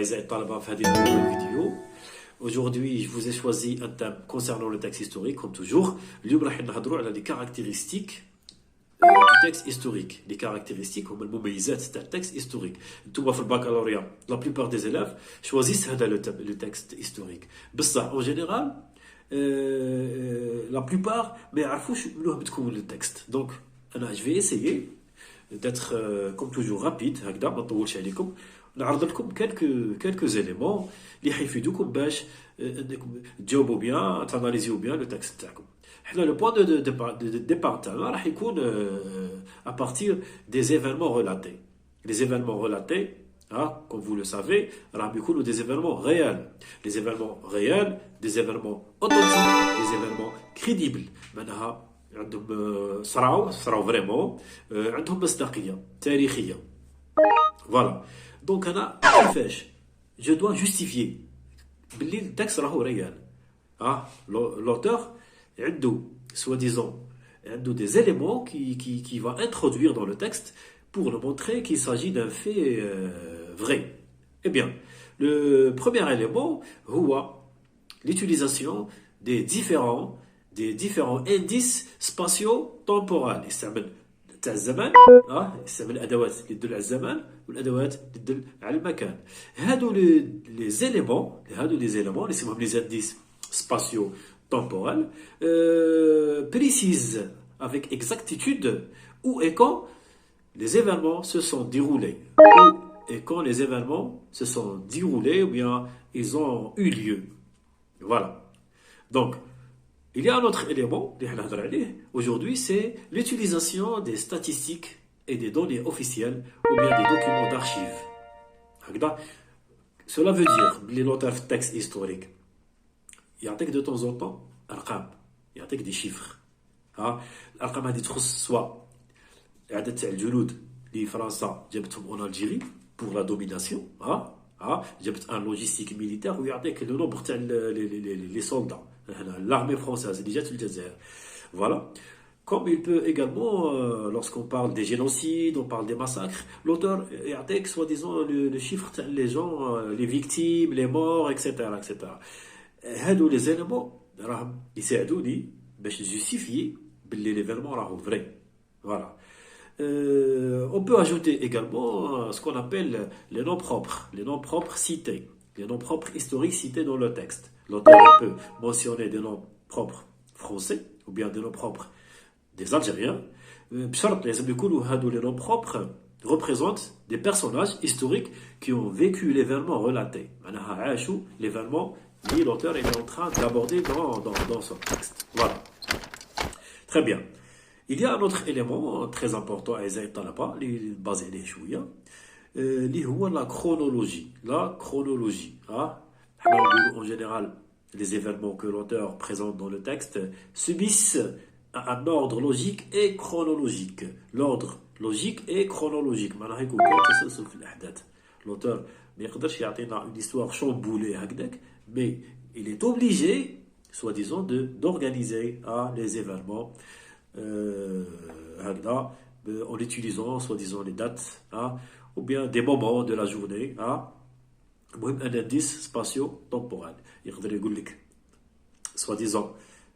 أعزائي الطلبة في هذه nouvelle vidéo. Aujourd'hui, je vous ai choisi un thème concernant le texte historique, comme toujours. اليوم راح نهضروا على les caractéristiques du texte historique. Les caractéristiques هما المميزات تاع التكست historique. انتوما في الباكالوريا la plupart des élèves choisissent هذا le texte historique. بصح en général la plupart ما يعرفوش منو بتكون le texte. Donc أنا je vais essayer d'être comme toujours rapide هكذا ما نطولش عليكم. نعرض لكم quelques éléments اللي حيفيدوكم باش انكم تجاوبوا بيان تاناليزيو بيان لو تكست تاعكم. حنا لو بوين دو ديبار تاعنا راح يكون à partir des événements relatés. Les événements relatés, comme vous le savez, راح يكونوا des événements réels. Les événements réels, des événements authentiques, des événements crédibles. معناها عندهم صراو فريمون عندهم مصداقية تاريخية. Voilà. Donc أنا كيفاش je dois justifier باللي التكست راهو ريال. L'auteur عنده soi-disant عنده des éléments qui va introduire dans le texte pour le montrer qu'il s'agit d'un fait vrai. Eh bien, le premier élément هو l'utilisation des différents indices spatio-temporels. يستعمل تاع الزمان يستعمل الادوات اللي تدل على الزمان والادوات اللي تدل على المكان. هادو لي زيليمون اللي اسمهم لي زانديس سباسيو temporels précisent avec exactitude où et quand les événements se sont déroulés. Où et quand les événements se sont déroulés ou bien ils ont eu lieu. Voilà. Donc il y a un autre élément aujourd'hui, c'est l'utilisation des statistiques et des données officielles ou bien des documents d'archives. Cela veut dire que l'auteur de texte historique, il y a de temps en temps il y a des chiffres. الأرقام هذه تخص سواء عدد تاع الجنود اللي فرنسا جابتهم en Algérie pour la domination. جابت un logistique militaire ويعطيك le nombre تاع les soldats. L'armée française, déjà tout le désert. Voilà. Comme il peut également, lorsqu'on parle des génocides, on parle des massacres, l'auteur a soi-disant le chiffre les gens, les victimes, les morts, etc. هادو les éléments راهم يساعدوني باش justifier باللي l'événement راهو vrai. Voilà. On peut ajouter également ce qu'on appelle les noms propres cités, les noms propres historiques cités dans le texte. L'auteur peut mentionner des noms propres français ou bien des noms propres des Algériens. Les noms propres représentent des personnages historiques qui ont vécu l'événement relaté. L'événement que l'auteur est en train d'aborder dans son texte. Voilà. Très bien. Il y a un autre élément très important à basé la chronologie. La chronologie. En général, les événements que l'auteur présente dans le texte subissent un ordre logique et chronologique. L'ordre logique et chronologique. L'auteur ما يقدرش يعطينا une histoire chamboulée هكذاك, mais il est obligé, soi-disant, d'organiser les événements en utilisant, soi-disant, les dates ou bien des moments de la journée. المهم un indice spatio-temporel. يقدر يقول لك soi-disant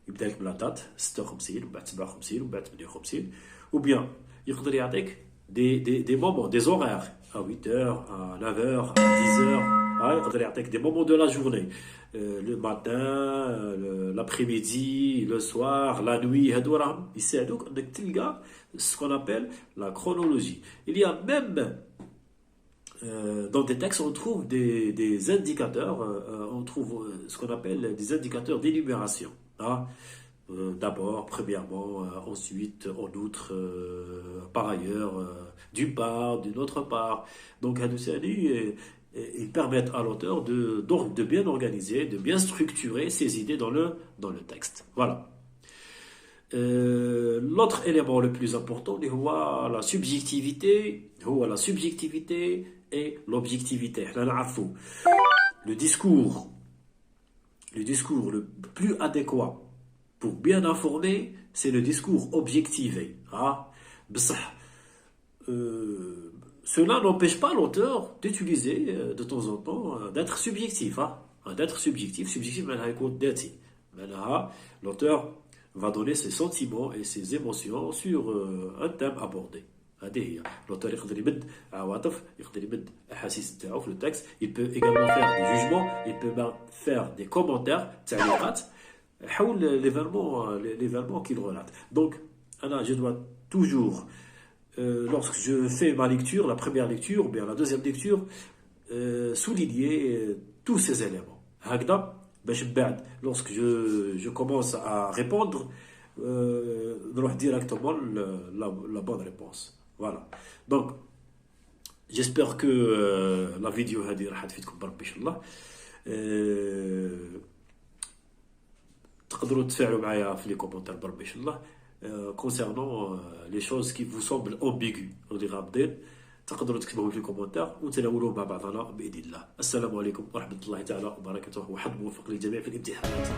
يبدا لك من لا دات 56 ومن بعد 57 ومن بعد 58 ou bien يقدر يعطيك des moments, des horaires à 8h, à 9h, à 10h. يقدر يعطيك des moments de la journée, le matin, l'après-midi, le soir, la nuit. هادو راهم يساعدوك انك تلقى ce qu'on appelle la chronologie. Il y a même dans des textes, on trouve des indicateurs, on trouve ce qu'on appelle des indicateurs d'énumération. D'abord, premièrement, ensuite, en outre, par ailleurs, d'une part, d'une autre part. Donc, ils permettent à l'auteur de bien organiser, de bien structurer ses idées dans le texte. Voilà. L'autre élément le plus important, c'est la subjectivité et l'objectivité. Le discours le plus adéquat pour bien informer, c'est le discours objectivé. بصح cela n'empêche pas l'auteur d'utiliser de temps en temps d'être subjectif. Hein. D'être subjectif. Subjectif, l'auteur va donner ses sentiments et ses émotions sur un thème abordé. هذه هي. L'auteur يقدر يمد عواطف, يقدر يمد أحاسيس نتاعو في le texte. Il peut également faire des jugements, il peut faire des commentaires, تعليقات حول l'événement qu'il relate. Donc, je dois toujours, lorsque je fais ma lecture, la première lecture, ou bien la deuxième lecture, souligner tous ces éléments. هكذا باش بعد lorsque je commence à répondre, نروح directement la bonne réponse. Voilà. Donc, j'espère que la vidéo هذه راح تفيدكم بربي إن شاء الله. تقدروا تتفاعلوا معايا في لي كومونتير بربي إن شاء الله. concernant les choses qui vous semblent ambiguës أو اللي غامضين, تقدروا تكتبوهم في الكومنتار ونتناولوهم مع بعضنا بإذن الله. السلام عليكم ورحمة الله تعالى وبركاته، وحظ موفق للجميع في الامتحانات.